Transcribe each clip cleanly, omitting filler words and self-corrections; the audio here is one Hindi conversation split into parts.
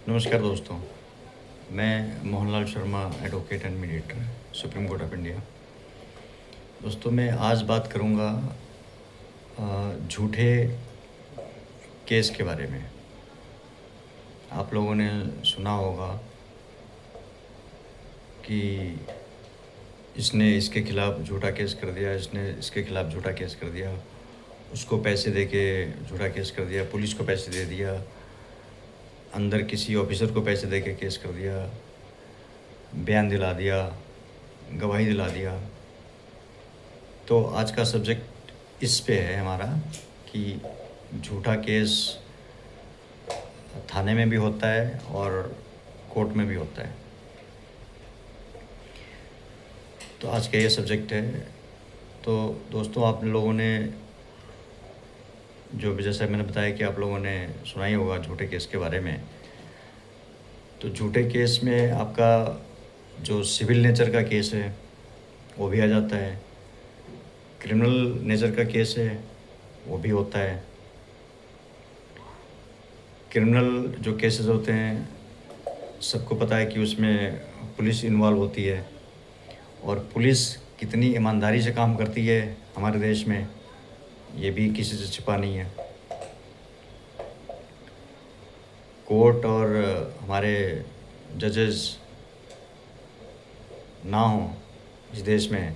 नमस्कार दोस्तों। मैं Mohanlal Sharma, advocate and mediator, supreme court of India. दोस्तों, मैं आज बात करूंगा झूठे केस के बारे में। आप लोगों ने सुना होगा कि इसने इसके खिलाफ़ झूठा केस कर दिया, इसने इसके खिलाफ़ झूठा केस कर दिया, उसको पैसे दे के झूठा केस कर दिया, पुलिस को पैसे दे दिया, अंदर किसी ऑफिसर को पैसे दे के केस कर दिया, बयान दिला दिया, गवाही दिला दिया। तो आज का सब्जेक्ट इस पे है हमारा कि झूठा केस थाने में भी होता है और कोर्ट में भी होता है। तो आज का ये सब्जेक्ट है। तो दोस्तों, आप लोगों ने जो भी, जैसा मैंने बताया कि आप लोगों ने सुना ही होगा झूठे केस के बारे में। तो झूठे केस में आपका जो सिविल नेचर का केस है वो भी आ जाता है, क्रिमिनल नेचर का केस है वो भी होता है। क्रिमिनल जो केसेस होते हैं, सबको पता है कि उसमें पुलिस इन्वॉल्व होती है, और पुलिस कितनी ईमानदारी से काम करती है हमारे देश में, ये भी किसी से छिपा नहीं है। कोर्ट और हमारे जजेस ना हों इस देश में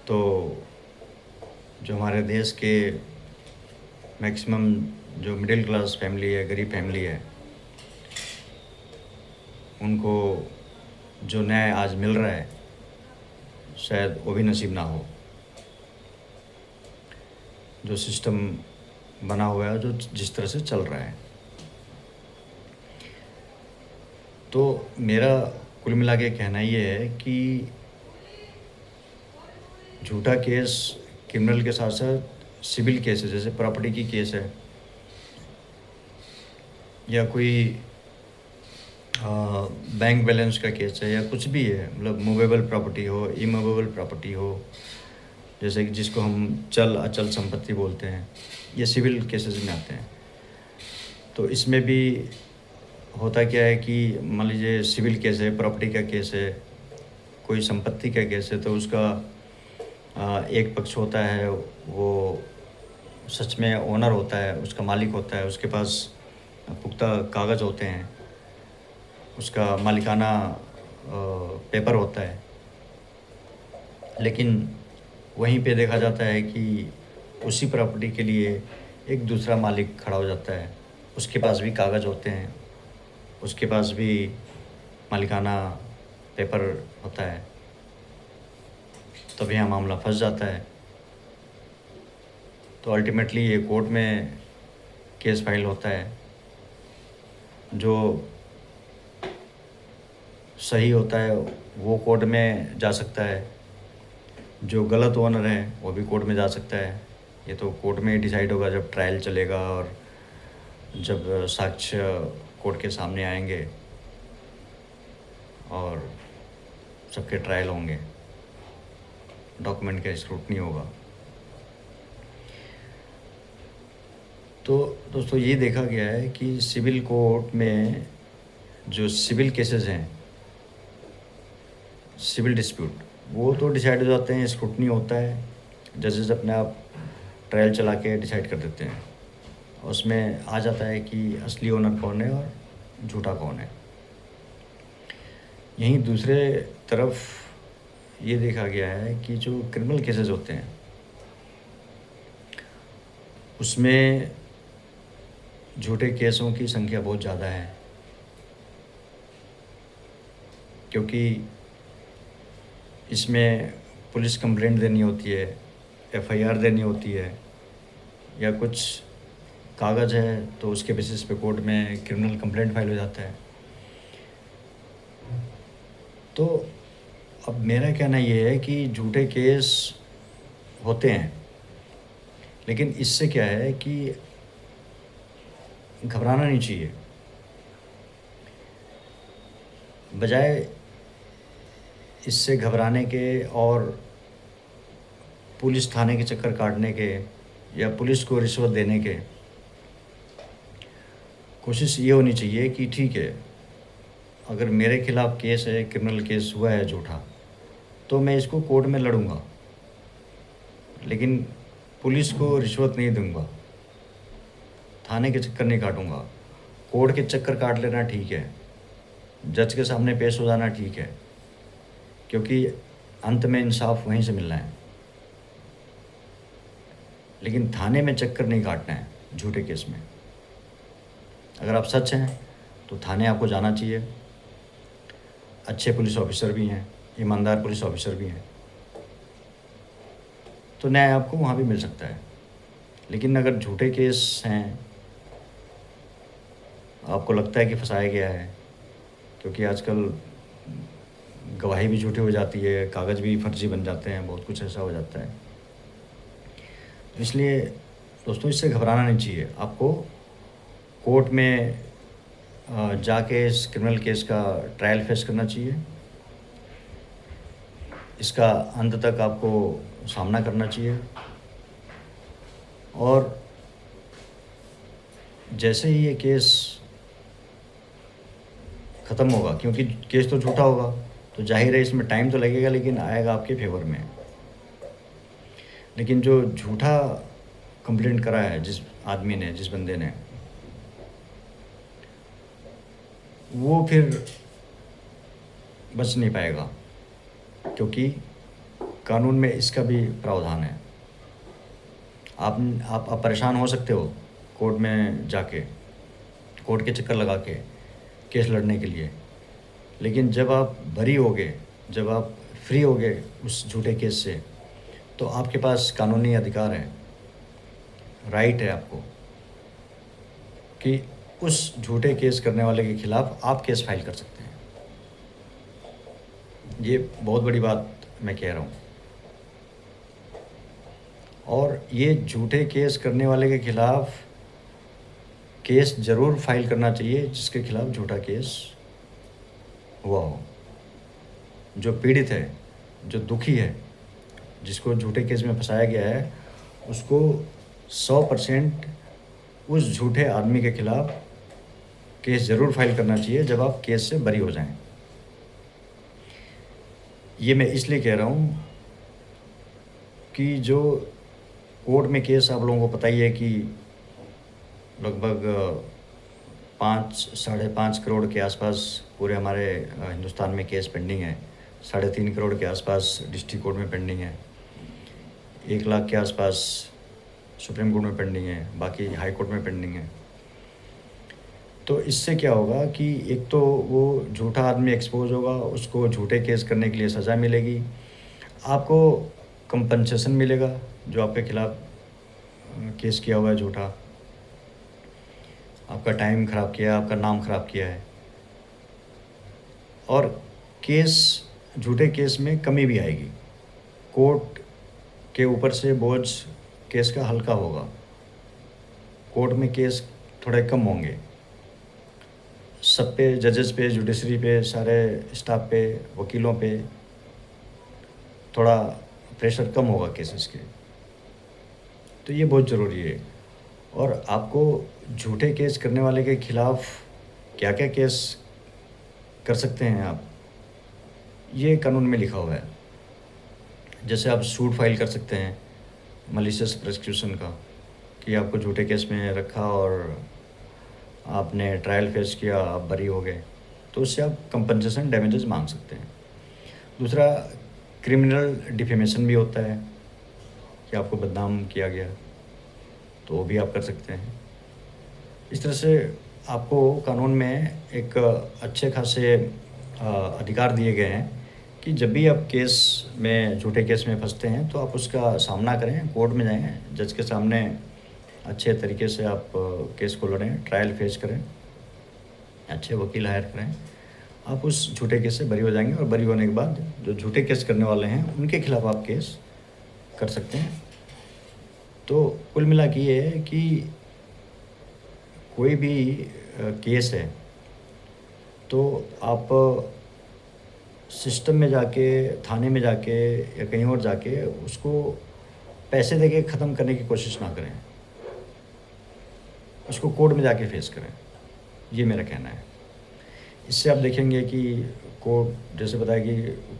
तो जो हमारे देश के मैक्सिमम जो मिडिल क्लास फैमिली है, गरीब फैमिली है, उनको जो न्याय आज मिल रहा है शायद वो भी नसीब ना हो। जो सिस्टम बना हुआ है, जो जिस तरह से चल रहा है, तो मेरा कुल मिला के कहना ये है कि झूठा केस क्रिमिनल के साथ साथ सिविल केस है, जैसे प्रॉपर्टी की केस है या कोई बैंक बैलेंस का केस है या कुछ भी है, मतलब मूवेबल प्रॉपर्टी हो, इमूवेबल प्रॉपर्टी हो, जैसे कि जिसको हम चल अचल संपत्ति बोलते हैं, ये सिविल केसेस में आते हैं। तो इसमें भी होता क्या है कि मान लीजिए सिविल केस है, प्रॉपर्टी का केस है, कोई संपत्ति का केस है, तो उसका एक पक्ष होता है, वो सच में ओनर होता है, उसका मालिक होता है, उसके पास पुख्ता कागज़ होते हैं, उसका मालिकाना पेपर होता है। लेकिन वहीं पे देखा जाता है कि उसी प्रॉपर्टी के लिए एक दूसरा मालिक खड़ा हो जाता है, उसके पास भी कागज़ होते हैं, उसके पास भी मालिकाना पेपर होता है। तब यहाँ मामला फंस जाता है। तो अल्टीमेटली ये कोर्ट में केस फाइल होता है। जो सही होता है वो कोर्ट में जा सकता है, जो गलत ओनर है वो भी कोर्ट में जा सकता है। ये तो कोर्ट में ही डिसाइड होगा जब ट्रायल चलेगा और जब साक्ष्य कोर्ट के सामने आएंगे और सबके ट्रायल होंगे, डॉक्यूमेंट का स्क्रूटनी होगा। तो दोस्तों, ये देखा गया है कि सिविल कोर्ट में जो सिविल केसेस हैं, सिविल डिस्प्यूट, वो तो डिसाइड हो जाते हैं, स्क्रूटनी होता है, जजेस अपने आप ट्रायल चला के डिसाइड कर देते हैं। उसमें आ जाता है कि असली ओनर कौन है और झूठा कौन है। यहीं दूसरे तरफ ये देखा गया है कि जो क्रिमिनल केसेस होते हैं उसमें झूठे केसों की संख्या बहुत ज़्यादा है, क्योंकि इसमें पुलिस कंप्लेंट देनी होती है, एफआईआर देनी होती है, या कुछ कागज़ है तो उसके बेसिस पे कोर्ट में क्रिमिनल कंप्लेंट फाइल हो जाता है। तो अब मेरा कहना ये है कि झूठे केस होते हैं, लेकिन इससे क्या है कि घबराना नहीं चाहिए। बजाय इससे घबराने के और पुलिस थाने के चक्कर काटने के या पुलिस को रिश्वत देने के, कोशिश ये होनी चाहिए कि ठीक है, अगर मेरे खिलाफ़ केस है, क्रिमिनल केस हुआ है झूठा, तो मैं इसको कोर्ट में लड़ूँगा, लेकिन पुलिस को रिश्वत नहीं दूँगा, थाने के चक्कर नहीं काटूँगा। कोर्ट के चक्कर काट लेना ठीक है, जज के सामने पेश हो जाना ठीक है, क्योंकि अंत में इंसाफ वहीं से मिलना है। लेकिन थाने में चक्कर नहीं काटना है झूठे केस में। अगर आप सच हैं तो थाने आपको जाना चाहिए। अच्छे पुलिस ऑफिसर भी हैं, ईमानदार पुलिस ऑफिसर भी हैं, तो न्याय आपको वहाँ भी मिल सकता है। लेकिन अगर झूठे केस हैं, आपको लगता है कि फंसाया गया है, क्योंकि आजकल गवाही भी झूठी हो जाती है, कागज़ भी फर्जी बन जाते हैं, बहुत कुछ ऐसा हो जाता है। तो इसलिए दोस्तों, इससे घबराना नहीं चाहिए। आपको कोर्ट में जाके इस क्रिमिनल केस का ट्रायल फेस करना चाहिए। इसका अंत तक आपको सामना करना चाहिए, और जैसे ही ये केस ख़त्म होगा, क्योंकि केस तो झूठा होगा, तो ज़ाहिर है इसमें टाइम तो लगेगा, लेकिन आएगा आपके फेवर में। लेकिन जो झूठा कंप्लेंट करा है जिस आदमी ने, जिस बंदे ने, वो फिर बच नहीं पाएगा, क्योंकि कानून में इसका भी प्रावधान है। आप परेशान हो सकते हो कोर्ट में जाके, कोर्ट के चक्कर लगा के केस लड़ने के लिए, लेकिन जब आप बरी होगे, जब आप फ्री होगे उस झूठे केस से, तो आपके पास कानूनी अधिकार है, राइट है आपको, कि उस झूठे केस करने वाले के खिलाफ़ आप केस फाइल कर सकते हैं। ये बहुत बड़ी बात मैं कह रहा हूँ। और ये झूठे केस करने वाले के खिलाफ़ केस ज़रूर फाइल करना चाहिए जिसके खिलाफ़ झूठा केस हुआ हो। जो पीड़ित है, जो दुखी है, जिसको झूठे केस में फंसाया गया है, उसको 100% उस झूठे आदमी के खिलाफ़ केस ज़रूर फाइल करना चाहिए जब आप केस से बरी हो जाएं। ये मैं इसलिए कह रहा हूँ कि जो कोर्ट में केस, आप लोगों को पता ही है कि लगभग 5-5.5 करोड़ के आसपास पूरे हमारे हिंदुस्तान में केस पेंडिंग है। 3.5 करोड़ के आसपास डिस्ट्रिक्ट कोर्ट में पेंडिंग है। 1 लाख के आसपास सुप्रीम कोर्ट में पेंडिंग है, बाकी हाई कोर्ट में पेंडिंग है। तो इससे क्या होगा कि एक तो वो झूठा आदमी एक्सपोज होगा, उसको झूठे केस करने के लिए सज़ा मिलेगी, आपको कंपनसेशन मिलेगा जो आपके खिलाफ़ केस किया हुआ है झूठा, आपका टाइम ख़राब किया है, आपका नाम ख़राब किया है, और केस, झूठे केस में कमी भी आएगी। कोर्ट के ऊपर से बोझ केस का हल्का होगा, कोर्ट में केस थोड़े कम होंगे, सब पे, जजेस पे, जुडिशरी पे, सारे स्टाफ पे, वकीलों पे थोड़ा प्रेशर कम होगा केसेस के। तो ये बहुत ज़रूरी है। और आपको झूठे केस करने वाले के खिलाफ़ क्या क्या केस कर सकते हैं आप, ये कानून में लिखा हुआ है। जैसे आप सूट फाइल कर सकते हैं मलिशियस प्रोसिक्यूशन का, कि आपको झूठे केस में रखा और आपने ट्रायल फेस किया, आप बरी हो गए, तो उससे आप कंपनसेशन डैमेजेस मांग सकते हैं। दूसरा, क्रिमिनल डिफेमेशन भी होता है कि आपको बदनाम किया गया, तो वो भी आप कर सकते हैं। इस तरह से आपको कानून में एक अच्छे खासे अधिकार दिए गए हैं कि जब भी आप केस में, झूठे केस में फंसते हैं, तो आप उसका सामना करें, कोर्ट में जाएं, जज के सामने अच्छे तरीके से आप केस को लड़ें, ट्रायल फेस करें, अच्छे वकील हायर करें, आप उस झूठे केस से बरी हो जाएंगे। और बरी होने के बाद जो झूठे केस करने वाले हैं उनके खिलाफ़ आप केस कर सकते हैं। तो कुल मिला के ये है कि कोई भी केस है तो आप सिस्टम में जाके, थाने में जाके या कहीं और जाके उसको पैसे देके ख़त्म करने की कोशिश ना करें, उसको कोर्ट में जाके फेस करें। ये मेरा कहना है। इससे आप देखेंगे कि कोर्ट जैसे बताया कि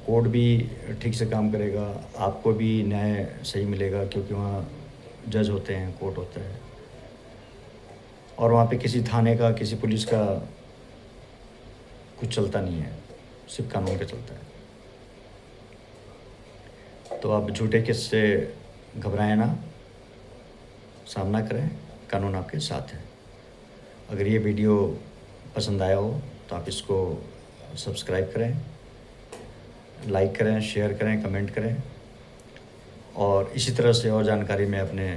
कोर्ट भी ठीक से काम करेगा, आपको भी न्याय सही मिलेगा क्योंकि वहाँ जज होते हैं, कोर्ट होता है और वहाँ पे किसी थाने का, किसी पुलिस का कुछ चलता नहीं है, सिर्फ कानून का चलता है। तो आप झूठे केस से घबराएं ना, सामना करें, कानून आपके साथ है। अगर ये वीडियो पसंद आया हो तो आप इसको सब्सक्राइब करें, लाइक करें, शेयर करें, कमेंट करें और इसी तरह से और जानकारी मैं अपने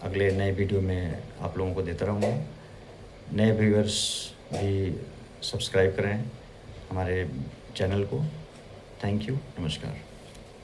अगले नए वीडियो में आप लोगों को देता रहूँगा। नए व्यूअर्स भी सब्सक्राइब करें हमारे चैनल को। थैंक यू, नमस्कार।